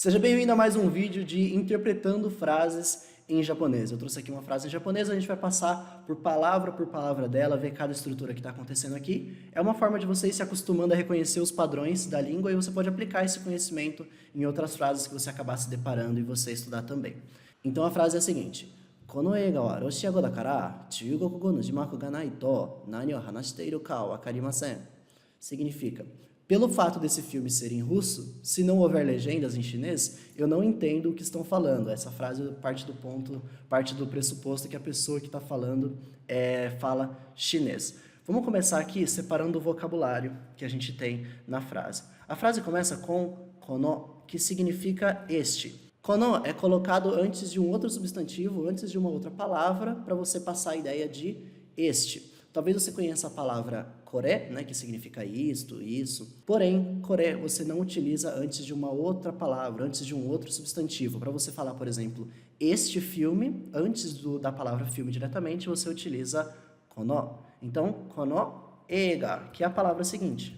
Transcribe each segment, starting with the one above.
Seja bem-vindo a mais um vídeo de interpretando frases em japonês. Eu trouxe aqui uma frase em japonês, a gente vai passar por palavra dela, ver cada estrutura que está acontecendo aqui. É uma forma de você ir se acostumando a reconhecer os padrões da língua e você pode aplicar esse conhecimento em outras frases que você acabar se deparando e você estudar também. Então a frase é a seguinte: この映画はロシア語だから中国語の字幕がないと何を話しているかわかりません. Significa: pelo fato desse filme ser em russo, se não houver legendas em chinês, eu não entendo o que estão falando. Essa frase parte do pressuposto que a pessoa que está falando fala chinês. Vamos começar aqui separando o vocabulário que a gente tem na frase. A frase começa com kono, que significa este. Kono é colocado antes de um outro substantivo, antes de uma outra palavra, para você passar a ideia de este. Talvez você conheça a palavra kore, né, que significa isto, isso. Porém, kore você não utiliza antes de uma outra palavra, antes de um outro substantivo. Para você falar, por exemplo, este filme, antes da palavra filme diretamente, você utiliza kono. Então, kono eiga, que é a palavra seguinte.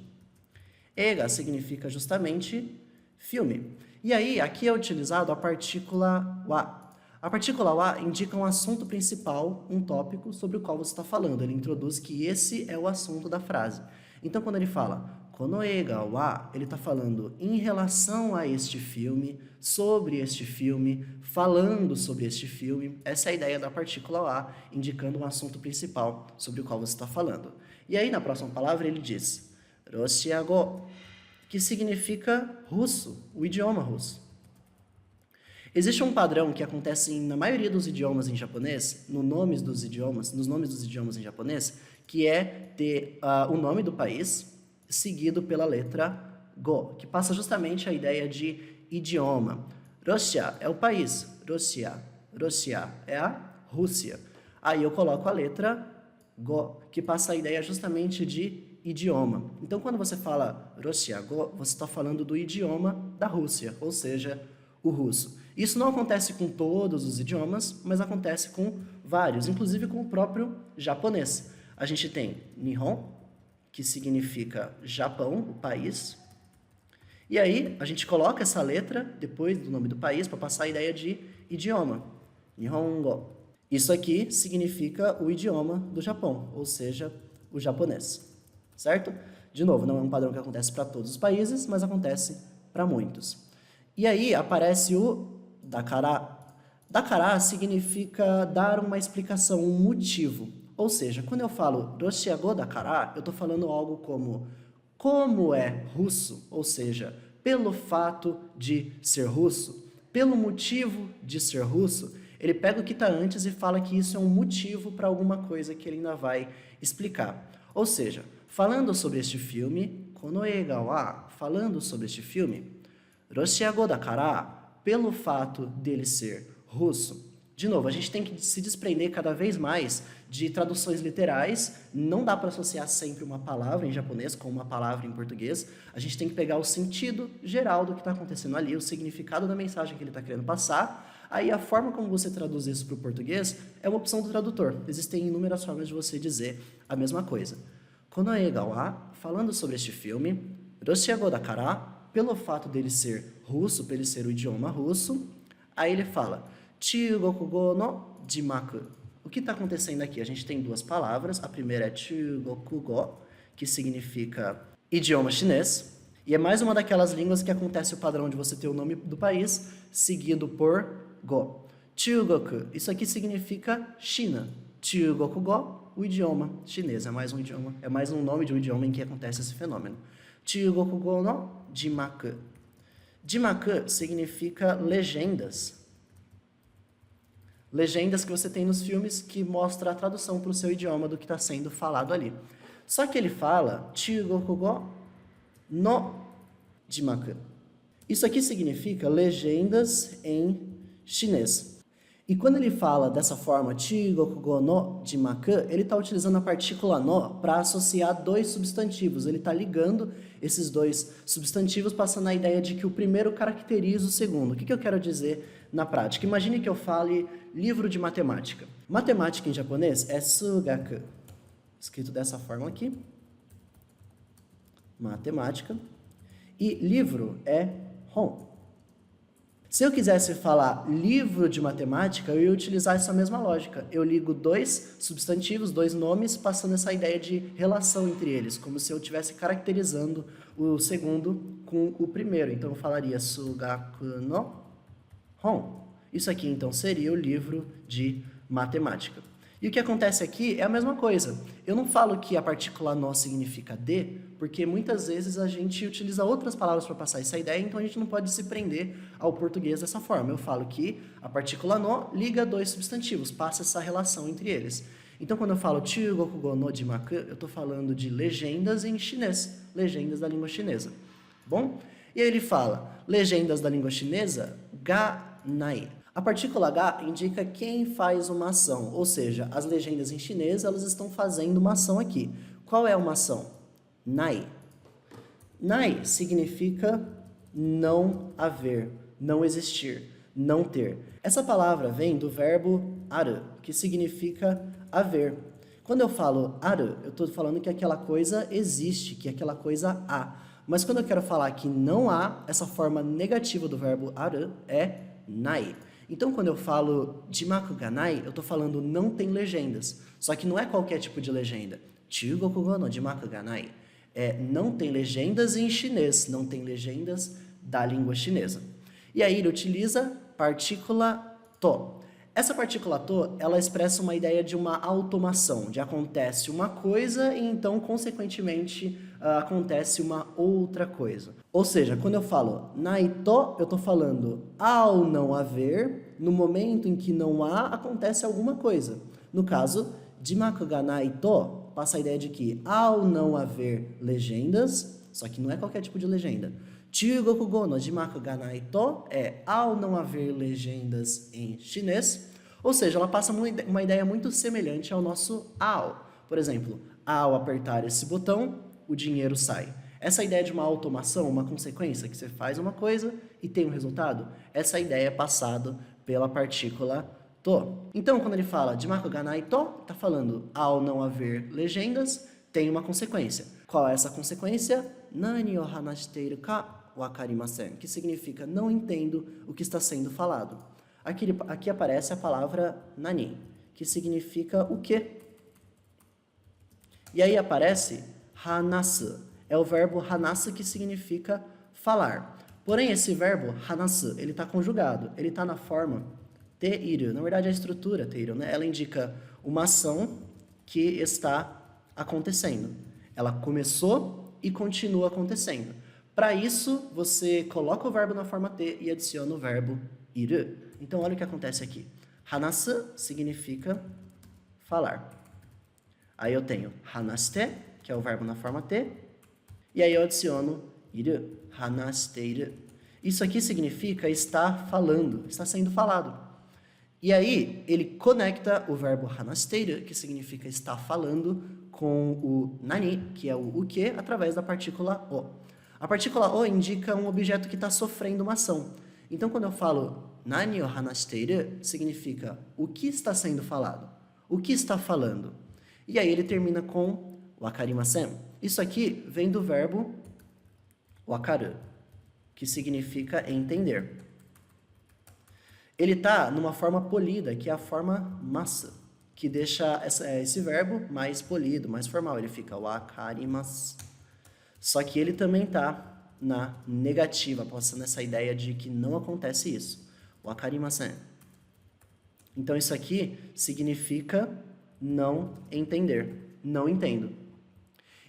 Eiga significa justamente filme. E aí, aqui é utilizado a partícula wa. A partícula wa indica um assunto principal, um tópico sobre o qual você está falando. Ele introduz que esse é o assunto da frase. Então, quando ele fala kono eiga wa, ele está falando em relação a este filme, sobre este filme, falando sobre este filme. Essa é a ideia da partícula wa, indicando um assunto principal sobre o qual você está falando. E aí, na próxima palavra, ele diz Roshiago, que significa russo, o idioma russo. Existe um padrão que acontece na maioria dos idiomas em japonês, nos nomes dos idiomas em japonês, que é ter o nome do país seguido pela letra go, que passa justamente a ideia de idioma. Rússia é o país, Rússia é a Rússia. Aí eu coloco a letra go, que passa a ideia justamente de idioma. Então, quando você fala Rússia go, você está falando do idioma da Rússia, ou seja, o russo. Isso não acontece com todos os idiomas, mas acontece com vários, inclusive com o próprio japonês. A gente tem Nihon, que significa Japão, o país. E aí, a gente coloca essa letra depois do nome do país para passar a ideia de idioma. Nihongo. Isso aqui significa o idioma do Japão, ou seja, o japonês. Certo? De novo, não é um padrão que acontece para todos os países, mas acontece para muitos. E aí aparece o dakara. Dakara significa dar uma explicação, um motivo. Ou seja, quando eu falo Roshiago dakara, eu estou falando algo como é russo, ou seja, pelo fato de ser russo, pelo motivo de ser russo, ele pega o que está antes e fala que isso é um motivo para alguma coisa que ele ainda vai explicar. Ou seja, falando sobre este filme, kono eiga wa, falando sobre este filme, Roshiago dakara, pelo fato dele ser russo. De novo, a gente tem que se desprender cada vez mais de traduções literais. Não dá para associar sempre uma palavra em japonês com uma palavra em português. A gente tem que pegar o sentido geral do que está acontecendo ali, o significado da mensagem que ele está querendo passar. Aí a forma como você traduz isso para o português é uma opção do tradutor. Existem inúmeras formas de você dizer a mesma coisa. Kono eiga wa, falando sobre este filme, Roshiago dakara, pelo fato dele ser russo, pelo ele ser o idioma russo, aí ele fala Chugokugo no jimaku. O que está acontecendo aqui? A gente tem duas palavras. A primeira é Chugokugo, que significa idioma chinês, e é mais uma daquelas línguas que acontece o padrão de você ter o nome do país seguido por go. Chugoku, isso aqui significa China. Chugokugo, o idioma chinês, é mais um nome de um idioma em que acontece esse fenômeno. Chugokugo no jimaku. Jimaku significa legendas. Legendas que você tem nos filmes que mostra a tradução para o seu idioma do que está sendo falado ali. Só que ele fala Chugokugo no jimaku. Isso aqui significa legendas em chinês. E quando ele fala dessa forma, Chugokugo no jimaku, ele está utilizando a partícula no para associar dois substantivos. Ele está ligando esses dois substantivos, passando a ideia de que o primeiro caracteriza o segundo. O que eu quero dizer na prática? Imagine que eu fale livro de matemática. Matemática em japonês é sugaku, escrito dessa forma aqui. Matemática. E livro é hon. Se eu quisesse falar livro de matemática, eu ia utilizar essa mesma lógica. Eu ligo dois substantivos, dois nomes, passando essa ideia de relação entre eles, como se eu estivesse caracterizando o segundo com o primeiro. Então, eu falaria Sugaku no Hon. Isso aqui, então, seria o livro de matemática. E o que acontece aqui é a mesma coisa. Eu não falo que a partícula no significa de, porque muitas vezes a gente utiliza outras palavras para passar essa ideia, então a gente não pode se prender ao português dessa forma. Eu falo que a partícula no liga dois substantivos, passa essa relação entre eles. Então, quando eu falo Chugokugo no jimaku, eu estou falando de legendas em chinês, legendas da língua chinesa. Bom? E aí ele fala, legendas da língua chinesa, ga nai. A partícula H indica quem faz uma ação, ou seja, as legendas em chinês elas estão fazendo uma ação aqui. Qual é uma ação? Nai. Nai significa não haver, não existir, não ter. Essa palavra vem do verbo aru, que significa haver. Quando eu falo aru, eu estou falando que aquela coisa existe, que aquela coisa há. Mas quando eu quero falar que não há, essa forma negativa do verbo aru é nai. Então, quando eu falo jimaku ga nai, eu estou falando não tem legendas. Só que não é qualquer tipo de legenda. Chugokugo no jimaku ga nai. Não tem legendas em chinês, não tem legendas da língua chinesa. E aí ele utiliza partícula to. Essa partícula to, ela expressa uma ideia de uma automação, de acontece uma coisa e então, consequentemente, acontece uma outra coisa. Ou seja, quando eu falo naito, eu estou falando ao não haver, no momento em que não há, acontece alguma coisa. No caso, jimaku ga naito, passa a ideia de que ao não haver legendas, só que não é qualquer tipo de legenda. Chugokugo no jimaku ga naito é ao não haver legendas em chinês, ou seja, ela passa uma ideia muito semelhante ao nosso ao. Por exemplo, ao apertar esse botão, o dinheiro sai. Essa ideia de uma automação, uma consequência, que você faz uma coisa e tem um resultado, essa ideia é passada pela partícula to. Então, quando ele fala jimaku ga nai to, está falando ao não haver legendas, tem uma consequência. Qual é essa consequência? Nani o hanashiteiru ka wakarimasen, que significa não entendo o que está sendo falado. Aqui aparece a palavra nani, que significa o quê? E aí aparece hanasu. É o verbo hanasu que significa falar. Porém, esse verbo hanasu, ele está conjugado. Ele está na forma teiru. Na verdade, a estrutura teiru, né? Ela indica uma ação que está acontecendo. Ela começou e continua acontecendo. Para isso, você coloca o verbo na forma T e adiciona o verbo iru. Então, olha o que acontece aqui. Hanasu significa falar. Aí eu tenho hanashite, que é o verbo na forma T, e aí eu adiciono iru, hanashiteiru. Isso aqui significa estar falando, está sendo falado. E aí ele conecta o verbo hanashiteiru, que significa estar falando, com o nani, que é o que, através da partícula o. A partícula o indica um objeto que está sofrendo uma ação. Então, quando eu falo nani o hanashiteiru, significa o que está sendo falado, o que está falando. E aí ele termina com wakarimasen. Isso aqui vem do verbo wakaru, que significa entender. Ele está numa forma polida, que é a forma masa, que deixa esse verbo mais polido, mais formal. Ele fica wakarimasu. Só que ele também está na negativa, passando essa ideia de que não acontece isso. Wakarimasen. Então, isso aqui significa não entender. Não entendo.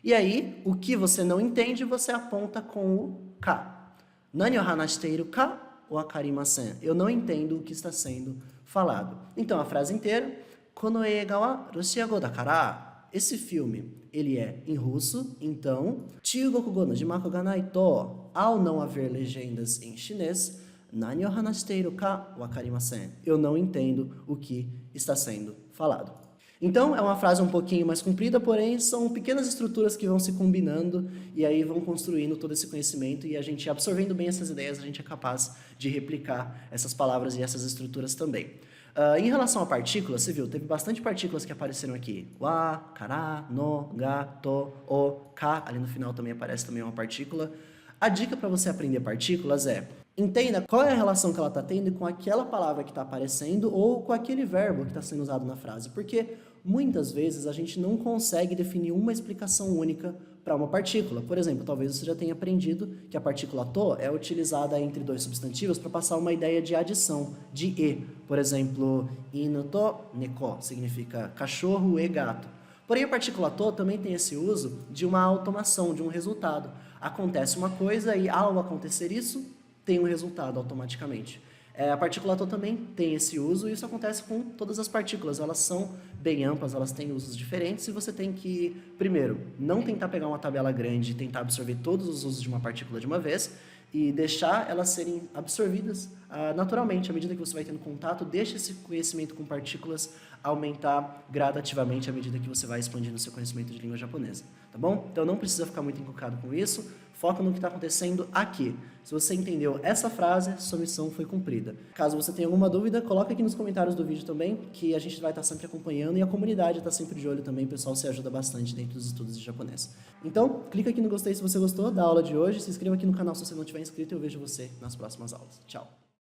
E aí, o que você não entende, você aponta com o ka. Nani o hanashiteiru ka wakarimasen. Eu não entendo o que está sendo falado. Então, a frase inteira. Kono eiga wa roshiago dakara. Esse filme, ele é em russo, então, Chugokugo no jimaku ga nai to, ao não haver legendas em chinês, nani o hanashiteiru ka wakarimasen. Eu não entendo o que está sendo falado. Então, é uma frase um pouquinho mais comprida, porém, são pequenas estruturas que vão se combinando e aí vão construindo todo esse conhecimento e a gente, absorvendo bem essas ideias, a gente é capaz de replicar essas palavras e essas estruturas também. Em relação a partículas, você viu, teve bastante partículas que apareceram aqui. Wa, kara, no, ga, to, o, ka. Ali no final também aparece também uma partícula. A dica para você aprender partículas é, Entenda qual é a relação que ela está tendo com aquela palavra que está aparecendo ou com aquele verbo que está sendo usado na frase, porque muitas vezes a gente não consegue definir uma explicação única para uma partícula. Por exemplo, talvez você já tenha aprendido que a partícula to é utilizada entre dois substantivos para passar uma ideia de adição, de e. Por exemplo, inu to neko significa cachorro e gato. Porém, a partícula to também tem esse uso de uma automação, de um resultado. Acontece uma coisa e, ao acontecer isso, tem um resultado automaticamente. A partícula to também tem esse uso e isso acontece com todas as partículas. Elas são bem amplas, elas têm usos diferentes e você tem que, primeiro, não tentar pegar uma tabela grande e tentar absorver todos os usos de uma partícula de uma vez e deixar elas serem absorvidas naturalmente. À medida que você vai tendo contato, deixa esse conhecimento com partículas aumentar gradativamente à medida que você vai expandindo o seu conhecimento de língua japonesa, tá bom? Então não precisa ficar muito encucado com isso, foca no que está acontecendo aqui. Se você entendeu essa frase, sua missão foi cumprida. Caso você tenha alguma dúvida, coloca aqui nos comentários do vídeo também, que a gente vai estar sempre acompanhando e a comunidade está sempre de olho também, o pessoal se ajuda bastante dentro dos estudos de japonês. Então, clica aqui no gostei se você gostou da aula de hoje, se inscreva aqui no canal se você não tiver inscrito e eu vejo você nas próximas aulas. Tchau!